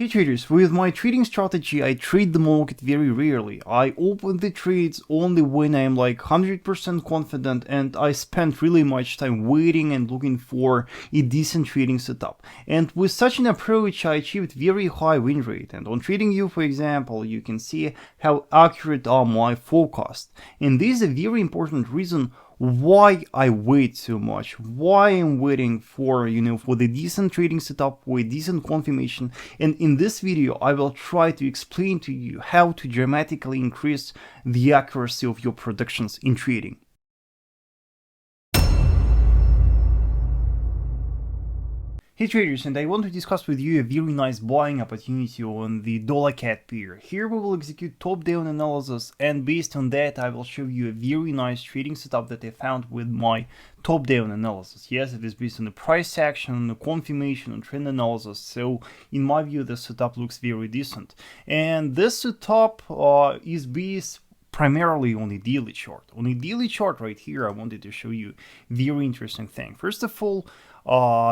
Hey traders, with my trading strategy, I trade the market very rarely. I open the trades only when I'm like 100% confident, and I spend really much time waiting and looking for a decent trading setup. And with such an approach, I achieved very high win rate. And on TradingView, for example, you can see how accurate are my forecasts. And this is a very important reason why I wait so much, why I'm waiting for, for the decent trading setup with decent confirmation. And in this video, I will try to explain to you how to dramatically increase the accuracy of your predictions in trading. Hey traders, and I want to discuss with you a very nice buying opportunity on the dollar CAD pair. Here we will execute top-down analysis, and based on that I will show you a very nice trading setup that I found with my top-down analysis. Yes, it is based on the price action, on the confirmation, on trend analysis, so in my view the setup looks very decent. And this setup is based primarily on a daily chart. On a daily chart right here, I wanted to show you a very interesting thing. First of all,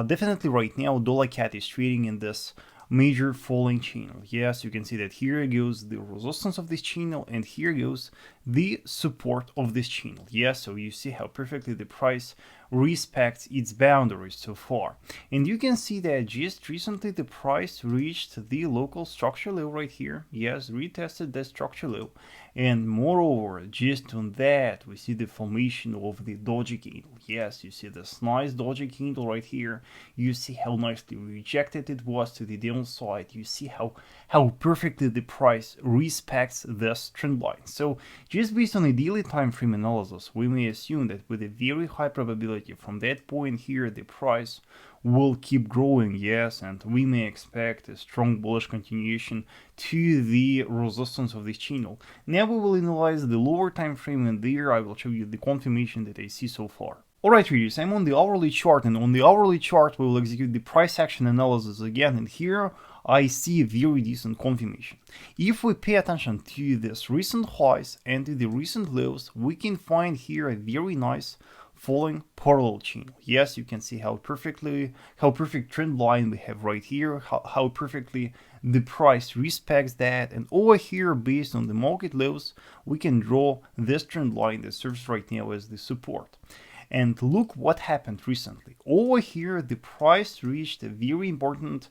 definitely right now dollar CAD is trading in this major falling channel. Yes, you can see that here goes the resistance of this channel, and here goes the support of this channel. Yes, so you see how perfectly the price respects its boundaries so far. And you can see that just recently the price reached the local structure low right here. Yes, retested that structure low. And moreover, just on that, we see the formation of the doji candle. Yes, you see this nice doji candle right here. You see how nicely rejected it was to the downside. You see how perfectly the price respects this trend line. So just based on a daily time frame analysis, we may assume that with a very high probability from that point here, the price will keep growing, yes, and we may expect a strong bullish continuation to the resistance of this channel. Now we will analyze the lower time frame, and there I will show you the confirmation that I see so far. Alright traders, I'm on the hourly chart, and on the hourly chart we will execute the price action analysis again, and here I see a very decent confirmation. If we pay attention to this recent highs and to the recent lows, we can find here a very nice falling parallel channel. Yes, you can see how perfect trend line we have right here, how perfectly the price respects that, and over here based on the market lows we can draw this trend line that serves right now as the support. And look what happened recently. Over here the price reached a very important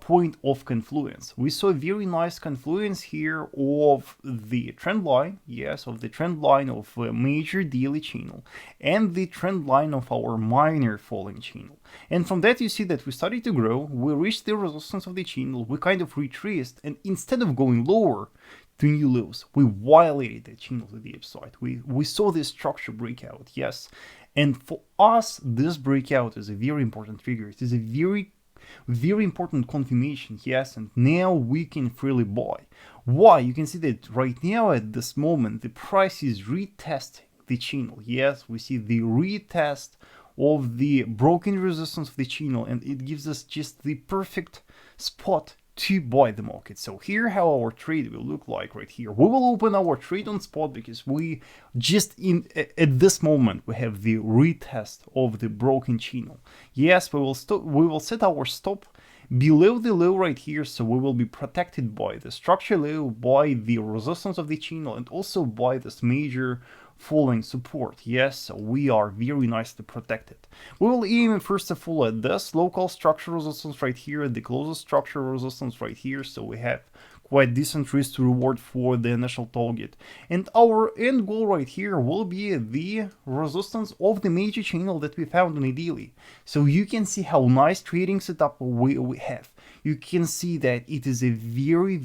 point of confluence. We saw a very nice confluence here of the trend line, yes, of the trend line of a major daily channel and the trend line of our minor falling channel. And from that you see that we started to grow, we reached the resistance of the channel, we kind of retraced, and instead of going lower to new lows, we violated the channel to the upside. We saw this structure breakout, yes. And for us, this breakout is a very important figure. It is a very important confirmation, yes, and now we can freely buy. Why? You can see that right now at this moment the price is retesting the channel. Yes, we see the retest of the broken resistance of the channel, and it gives us just the perfect spot to buy the market. So here how our trade will look like right here. We will open our trade on spot because we just at this moment we have the retest of the broken channel. Yes, we will set our stop below the low right here, so we will be protected by the structure low, by the resistance of the channel, and also by this major falling support. Yes, so we are very nicely protected. We will aim first of all at this local structure resistance right here, the closest structure resistance right here, so we have quite decent risk to reward for the initial target. And our end goal right here will be the resistance of the major channel that we found on a daily. So you can see how nice trading setup we have. You can see that it is a very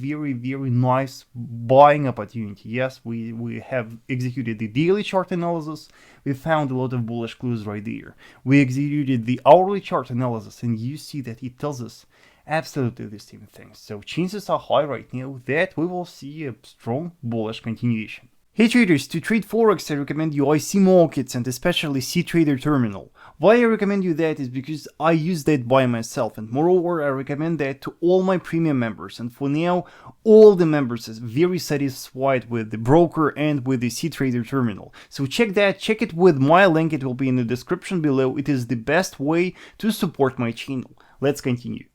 nice buying opportunity. Yes, we have executed the daily chart analysis. We found a lot of bullish clues right there. We executed the hourly chart analysis, and you see that it tells us absolutely the same thing. So chances are high right now that we will see a strong bullish continuation. Hey traders, to trade forex I recommend you IC markets and especially CTrader terminal. Why I recommend you that is because I use that by myself, and moreover I recommend that to all my premium members, and for now all the members is very satisfied with the broker and with the CTrader terminal. So check it with my link, it will be in the description below. It is the best way to support my channel. Let's continue.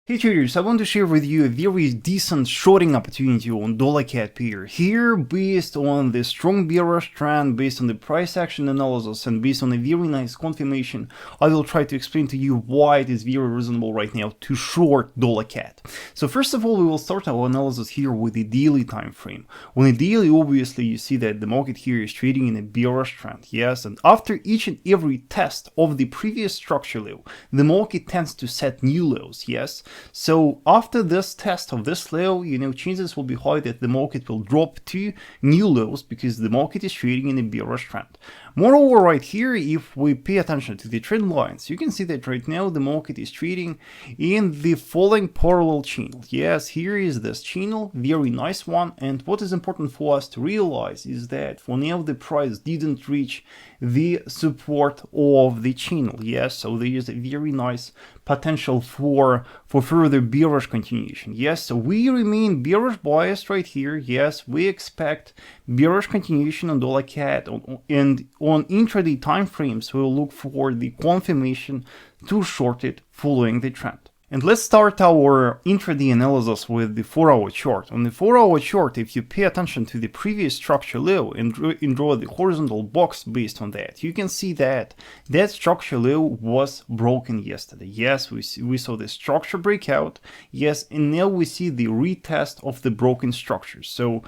Hey traders, I want to share with you a very decent shorting opportunity on dollar CAD pair. Here, based on the strong bearish trend, based on the price action analysis, and based on a very nice confirmation, I will try to explain to you why it is very reasonable right now to short dollar CAD. So first of all, we will start our analysis here with the daily time frame. On a daily, obviously, you see that the market here is trading in a bearish trend, yes, and after each and every test of the previous structure level, the market tends to set new lows, yes. So after this test of this level, chances will be high that the market will drop to new lows because the market is trading in a bearish trend. Moreover, right here, if we pay attention to the trend lines, you can see that right now the market is trading in the following parallel channel. Yes, here is this channel, very nice one. And what is important for us to realize is that for now the price didn't reach the support of the channel. Yes, so there is a very nice potential for further bearish continuation. Yes, so we remain bearish biased right here. Yes, we expect bearish continuation on dollar CAD, and on intraday time frames we'll look for the confirmation to short it following the trend. And let's start our intraday analysis with the 4-hour chart. On the 4-hour chart, if you pay attention to the previous structure low and draw the horizontal box based on that, you can see that that structure low was broken yesterday. Yes, we saw the structure breakout. Yes, and now we see the retest of the broken structure. So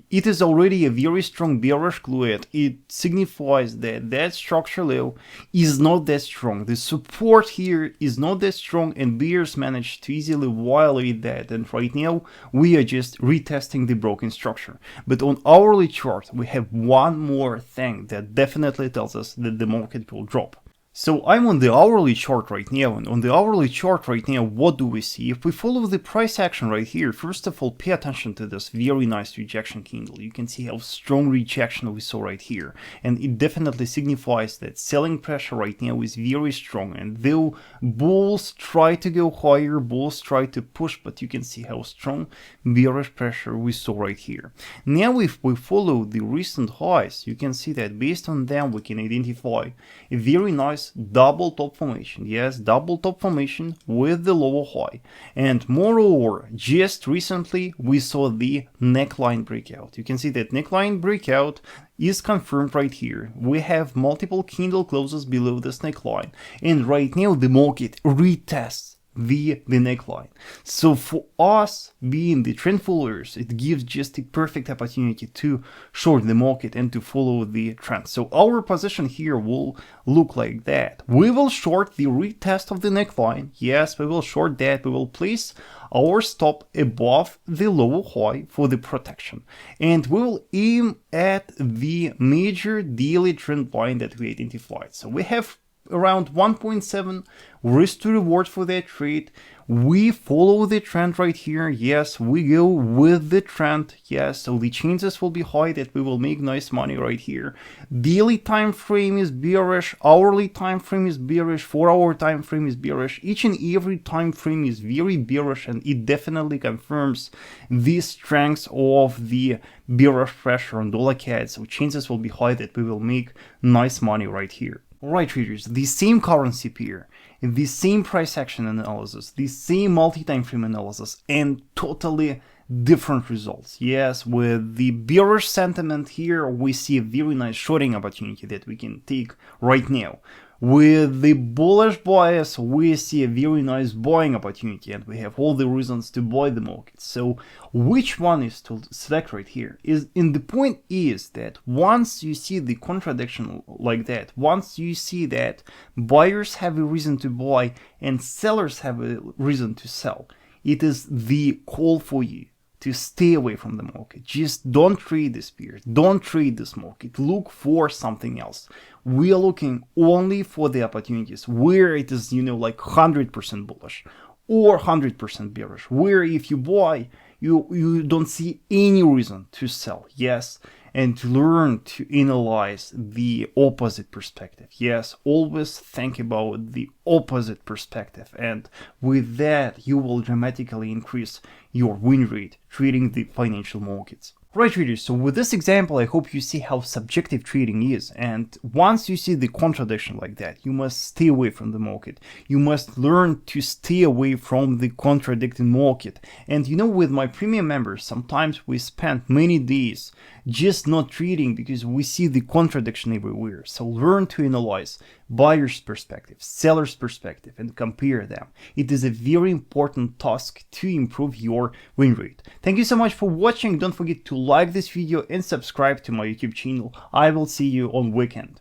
it is already a very strong bearish clue. It signifies that that structure low is not that strong. The support here is not that strong, and bears managed to easily violate that, and right now we are just retesting the broken structure. But on hourly chart we have one more thing that definitely tells us that the market will drop. So I'm on the hourly chart right now, and on the hourly chart right now, what do we see? If we follow the price action right here, first of all, pay attention to this very nice rejection candle. You can see how strong rejection we saw right here, and it definitely signifies that selling pressure right now is very strong. And though bulls try to go higher, bulls try to push, but you can see how strong bearish pressure we saw right here. Now if we follow the recent highs, you can see that based on them we can identify a very nice double top formation. Yes, double top formation with the lower high. And moreover, just recently we saw the neckline breakout. You can see that neckline breakout is confirmed right here. We have multiple candle closes below this neckline, and right now the market retests the neckline. So for us being the trend followers, it gives just a perfect opportunity to short the market and to follow the trend. So our position here will look like that. We will short the retest of the neckline. Yes, we will short that. We will place our stop above the lower high for the protection, and we will aim at the major daily trend line that we identified. So we have around 1.7 risk to reward for that trade. We follow the trend right here. Yes, we go with the trend. Yes, so the chances will be high that we will make nice money right here. Daily time frame is bearish, hourly time frame is bearish, 4-hour time frame is bearish. Each and every time frame is very bearish, and it definitely confirms the strength of the bearish pressure on dollar CAD. So chances will be high that we will make nice money right here. Alright traders, the same currency pair, the same price action analysis, the same multi-time frame analysis, and totally different results. Yes, with the bearish sentiment here, we see a very nice shorting opportunity that we can take right now. With the bullish bias, we see a very nice buying opportunity, and we have all the reasons to buy the market. So which one is to select right here? The point is that once you see the contradiction like that, once you see that buyers have a reason to buy and sellers have a reason to sell, it is the call for you to stay away from the market. Just don't trade this pair, don't trade this market, look for something else. We are looking only for the opportunities where it is, like 100% bullish or 100% bearish, where if you buy, you don't see any reason to sell. Yes, and to learn to analyze the opposite perspective. Yes, always think about the opposite perspective, and with that you will dramatically increase your win rate trading the financial markets. Right, traders, so with this example, I hope you see how subjective trading is, and once you see the contradiction like that, you must stay away from the market. You must learn to stay away from the contradicting market. And with my premium members, sometimes we spend many days just not trading because we see the contradiction everywhere. So learn to analyze buyer's perspective, seller's perspective, and compare them. It is a very important task to improve your win rate. Thank you so much for watching. Don't forget to like this video and subscribe to my YouTube channel. I will see you on weekend.